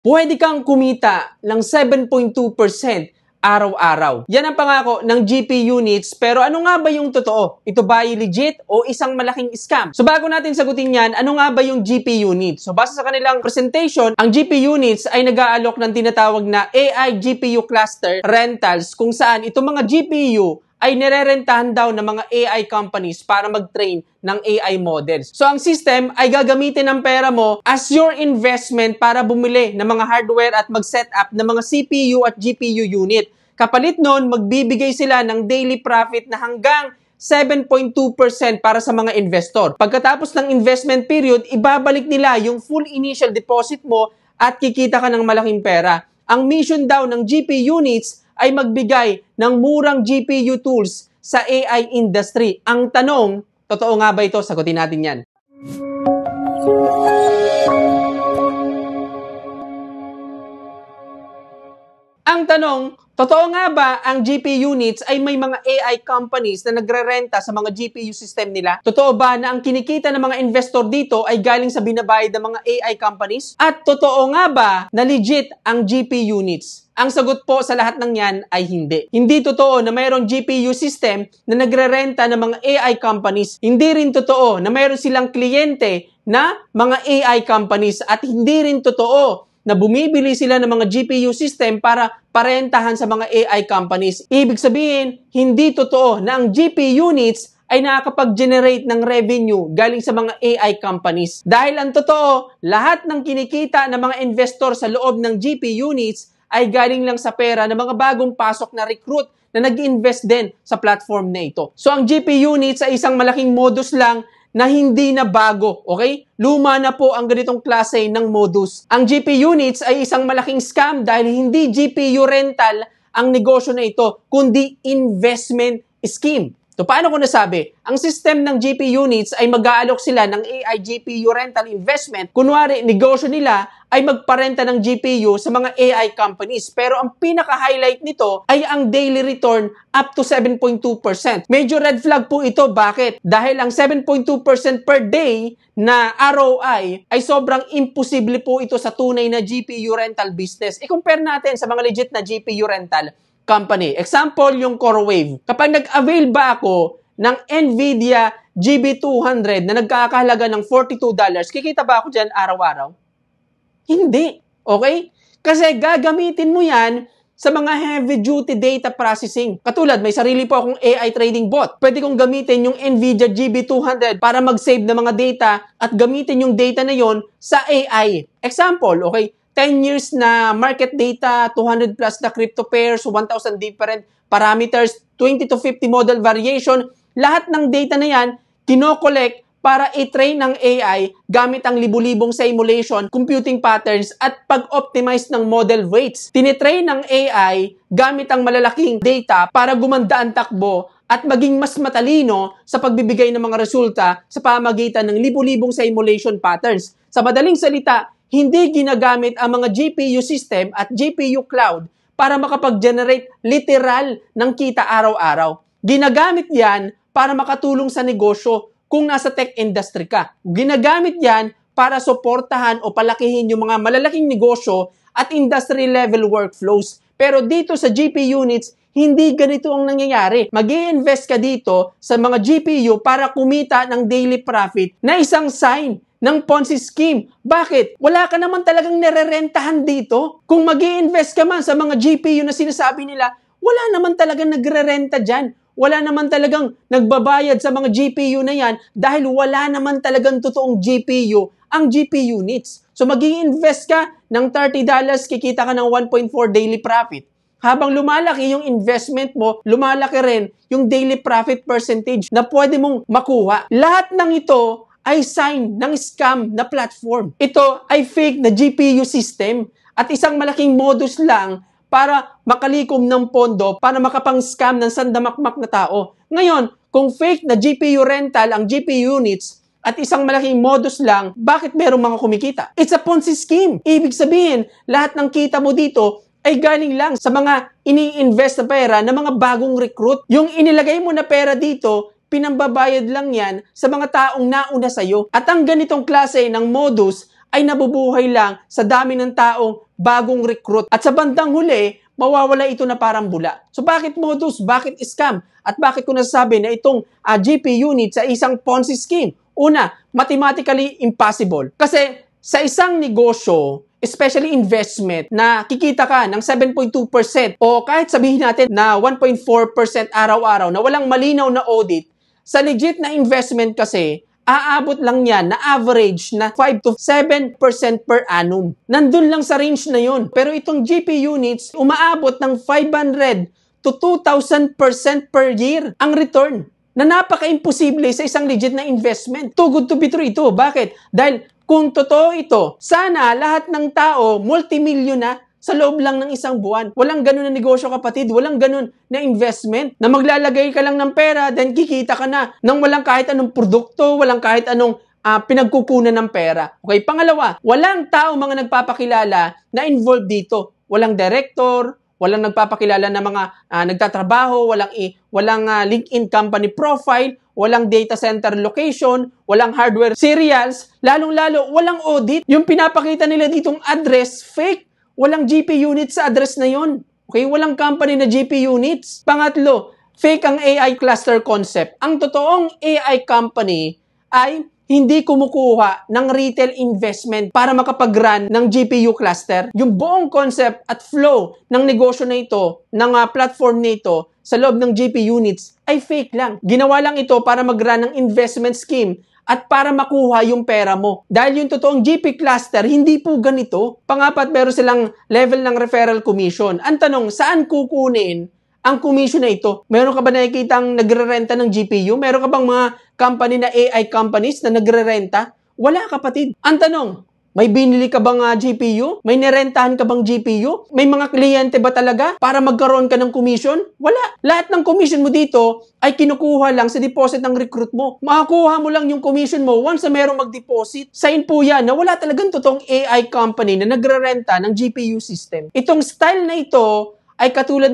Pwede kang kumita ng 7.2% araw-araw. Yan ang pangako ng GP units, pero ano nga ba yung totoo? Ito ba ay legit o isang malaking scam? So bago natin sagutin yan, ano nga ba yung GP units? So base sa kanilang presentation, ang GP units ay nag-aalok ng tinatawag na AI GPU cluster rentals kung saan itong mga GPU ay nirerentahan daw ng mga AI companies para mag-train ng AI models. So, ang system ay gagamitin ng pera mo as your investment para bumili ng mga hardware at mag-set up ng mga CPU at GPU unit. Kapalit nun, magbibigay sila ng daily profit na hanggang 7.2% para sa mga investor. Pagkatapos ng investment period, ibabalik nila yung full initial deposit mo at kikita ka ng malaking pera. Ang mission daw ng GP units ay magbigay ng murang GPU tools sa AI industry. Ang tanong, totoo nga ba ito? Sagutin natin yan. Ang tanong, totoo nga ba ang GP units ay may mga AI companies na nagrerenta sa mga GPU system nila? Totoo ba na ang kinikita ng mga investor dito ay galing sa binabayad ng mga AI companies? At totoo nga ba na legit ang GP units? Ang sagot po sa lahat ng yan ay hindi. Hindi totoo na mayroong GPU system na nagrerenta ng mga AI companies. Hindi rin totoo na mayroon silang kliyente na mga AI companies. At hindi rin totoo na bumibili sila ng mga GPU system para parentahan sa mga AI companies. Ibig sabihin, hindi totoo na ang GP units ay nakakapag-generate ng revenue galing sa mga AI companies. Dahil ang totoo, lahat ng kinikita ng mga investor sa loob ng GP units ay galing lang sa pera ng mga bagong pasok na recruit na nag-invest din sa platform na ito. So ang GP units ay isang malaking modus lang na hindi na bago, okay? Luma na po ang ganitong klase ng modus. Ang GP units ay isang malaking scam dahil hindi GPU rental ang negosyo na ito, kundi investment scheme. So, paano ko nasabi? Ang system ng GP units ay mag-aalok sila ng AI GPU rental investment. Kunwari, negosyo nila ay magparenta ng GPU sa mga AI companies. Pero ang pinaka-highlight nito ay ang daily return up to 7.2%. Medyo red flag po ito. Bakit? Dahil ang 7.2% per day na ROI ay sobrang imposible po ito sa tunay na GPU rental business. I-compare natin sa mga legit na GPU rental company. Example, yung CoreWeave. Kapag nag-avail ba ako ng NVIDIA GB200 na nagkakahalaga ng $42, kikita ba ako dyan araw-araw? Hindi. Okay? Kasi gagamitin mo yan sa mga heavy-duty data processing. Katulad, may sarili po akong AI trading bot. Pwede kong gamitin yung NVIDIA GB200 para mag-save ng mga data at gamitin yung data na yon sa AI. Example, okay? 10 years na market data, 200 plus na crypto pairs, 1,000 different parameters, 20 to 50 model variation. Lahat ng data na yan, kinokollect para i-train ng AI gamit ang libu-libong simulation, computing patterns, at pag-optimize ng model weights. Tinitrain ng AI gamit ang malalaking data para gumanda ang takbo at maging mas matalino sa pagbibigay ng mga resulta sa pamagitan ng libu-libong simulation patterns. Sa madaling salita, hindi ginagamit ang mga GPU system at GPU cloud para makapag-generate literal ng kita araw-araw. Ginagamit yan para makatulong sa negosyo kung nasa tech industry ka. Ginagamit yan para suportahan o palakihin yung mga malalaking negosyo at industry level workflows. Pero dito sa GP units, hindi ganito ang nangyayari. Mag-i-invest ka dito sa mga GPU para kumita ng daily profit na isang sign ng Ponzi scheme. Bakit? Wala ka naman talagang nirerentahan dito. Kung mag-i-invest ka man sa mga GPU na sinasabi nila, wala naman talagang nagre-renta dyan. Wala naman talagang nagbabayad sa mga GPU na yan dahil wala naman talagang totoong GPU ang GP units. So mag-i-invest ka ng $30, kikita ka ng 1.4 daily profit. Habang lumalaki yung investment mo, lumalaki rin yung daily profit percentage na pwede mong makuha. Lahat ng ito ay sign ng scam na platform. Ito ay fake na GPU system at isang malaking modus lang para makalikom ng pondo para makapang-scam ng sandamakmak na tao. Ngayon, kung fake na GPU rental ang GPU units at isang malaking modus lang, bakit merong mga kumikita? It's a Ponzi scheme. Ibig sabihin, lahat ng kita mo dito ay galing lang sa mga ini-invest na pera ng mga bagong recruit. Yung inilagay mo na pera dito, pinambabayad lang yan sa mga taong nauna sa'yo. At ang ganitong klase ng modus ay nabubuhay lang sa dami ng taong bagong recruit. At sa bandang huli, mawawala ito na parang bula. So bakit modus? Bakit scam? At bakit ko nasasabi na itong GP unit sa isang Ponzi scheme? Una, mathematically impossible. Kasi sa isang negosyo, especially investment, na kikita ka ng 7.2% o kahit sabihin natin na 1.4% araw-araw na walang malinaw na audit, sa legit na investment kasi, aabot lang yan na average na 5 to 7% per annum. Nandun lang sa range na yun. Pero itong GP units, umaabot ng 500 to 2,000% per year ang return. Na napaka-imposible sa isang legit na investment. Too good to be true ito. Bakit? Dahil kung totoo ito, sana lahat ng tao multimilyon na sa loob lang ng isang buwan. Walang ganun na negosyo, kapatid. Walang ganun na investment na maglalagay ka lang ng pera, then kikita ka na nang walang kahit anong produkto, walang kahit anong pinagkukunan ng pera. Okay, pangalawa, walang tao mga nagpapakilala na involved dito. Walang director, walang nagpapakilala na mga nagtatrabaho, walang LinkedIn company profile, walang data center location, walang hardware serials, lalong-lalo walang audit. Yung pinapakita nila ditong address, fake. Walang GP units sa address na yon. Okay, walang company na GP units. Pangatlo, fake ang AI cluster concept. Ang totoong AI company ay hindi kumukuha ng retail investment para makapag-run ng GPU cluster. Yung buong concept at flow ng negosyo na ito, ng platform na ito, sa loob ng GP units, ay fake lang. Ginawa lang ito para mag-run ng investment scheme at para makuha yung pera mo. Dahil yung totoong GP cluster, hindi po ganito. Pangapat, meron silang level ng referral commission. Ang tanong, saan kukunin ang commission na ito? Meron ka ba nakikitang nagre-renta ng GPU? Meron ka bang mga company na AI companies na nagre-renta? Wala, kapatid. Ang tanong, may binili ka bang GPU? May nirentahan ka bang GPU? May mga kliyente ba talaga para magkaroon ka ng commission? Wala. Lahat ng commission mo dito ay kinukuha lang sa deposit ng recruit mo. Makakuha mo lang yung commission mo once na merong mag-deposit. Sign po yan na wala talagang totoong AI company na nagre-renta ng GPU system. Itong style na ito ay katulad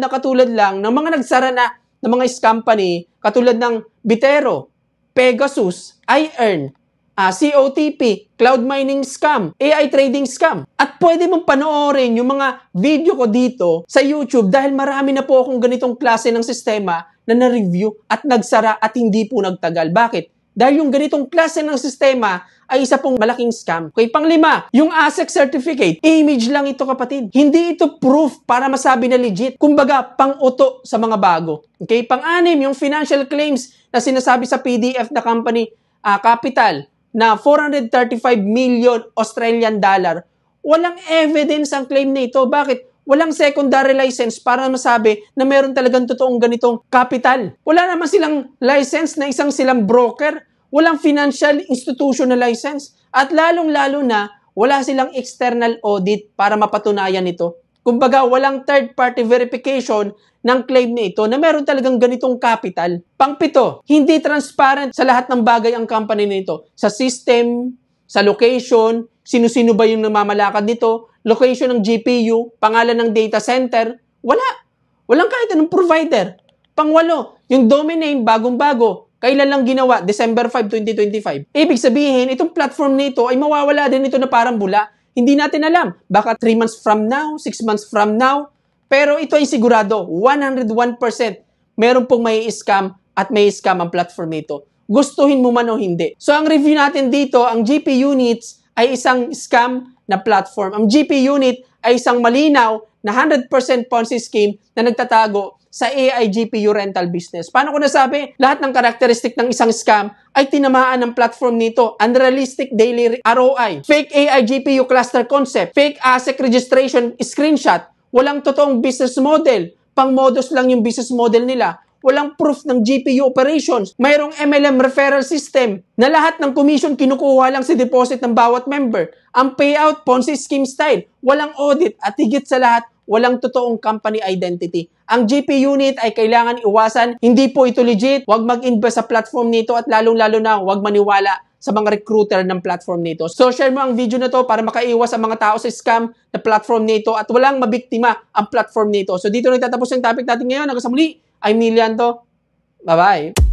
lang ng mga nagsara na ng mga scam company katulad ng Bitero, Pegasus, iEarn, COTP, cloud mining scam, AI trading scam. At pwede mong panoorin yung mga video ko dito sa YouTube dahil marami na po akong ganitong klase ng sistema na na-review at nagsara at hindi po nagtagal. Bakit? Dahil yung ganitong klase ng sistema ay isa pong malaking scam. Okay, panglima, yung ASIC certificate, image lang ito, kapatid. Hindi ito proof para masabi na legit. Kumbaga, pang-uto sa mga bago. Okay, pang-anim, yung financial claims na sinasabi sa PDF na company capital na 435 million Australian dollar. Walang evidence ang claim na ito. Bakit? Walang secondary license para masabi na meron talagang totoong ganitong capital. Wala naman silang license na isang silang broker. Walang financial institution na license. At lalong-lalo na, wala silang external audit para mapatunayan ito. Kumbaga, walang third-party verification ng claim na ito na meron talagang ganitong capital. Pangpito, hindi transparent sa lahat ng bagay ang company na ito. Sa system, sa location, sino-sino ba yung namamalakad nito, location ng GPU, pangalan ng data center, wala. Walang kahit anong provider. Pangwalo, yung domain name bagong-bago. Kailan lang ginawa? December 5, 2025. Ibig sabihin, itong platform nito ay mawawala din ito na parang bula. Hindi natin alam. Baka 3 months from now, 6 months from now. Pero ito ay sigurado, 101% meron pong may scam at may scam ang platform nito. Gustuhin mo man o hindi. So ang review natin dito, ang GP units ay isang scam na platform. Ang GP unit ay isang malinaw na 100% Ponzi scheme na nagtatago sa AI GPU rental business. Paano ko nasabi? Lahat ng karakteristik ng isang scam ay tinamaan ng platform nito. Unrealistic daily ROI, fake AI GPU cluster concept, fake ASIC registration screenshot, walang totoong business model, pang-modus lang yung business model nila, walang proof ng GPU operations, mayroong MLM referral system na lahat ng commission kinukuha lang sa deposit ng bawat member, ang payout Ponzi scheme style, walang audit at higit sa lahat, walang totoong company identity. Ang GP unit ay kailangan iwasan. Hindi po ito legit. Huwag mag-invest sa platform nito at lalong-lalo na huwag maniwala sa mga recruiter ng platform nito. So share mo ang video na to para makaiwas ang mga tao sa scam na platform nito at walang mabiktima ang platform nito. So dito nagtatapos yung topic natin ngayon. Hanggang sa muli, I'm Milian to. Bye-bye.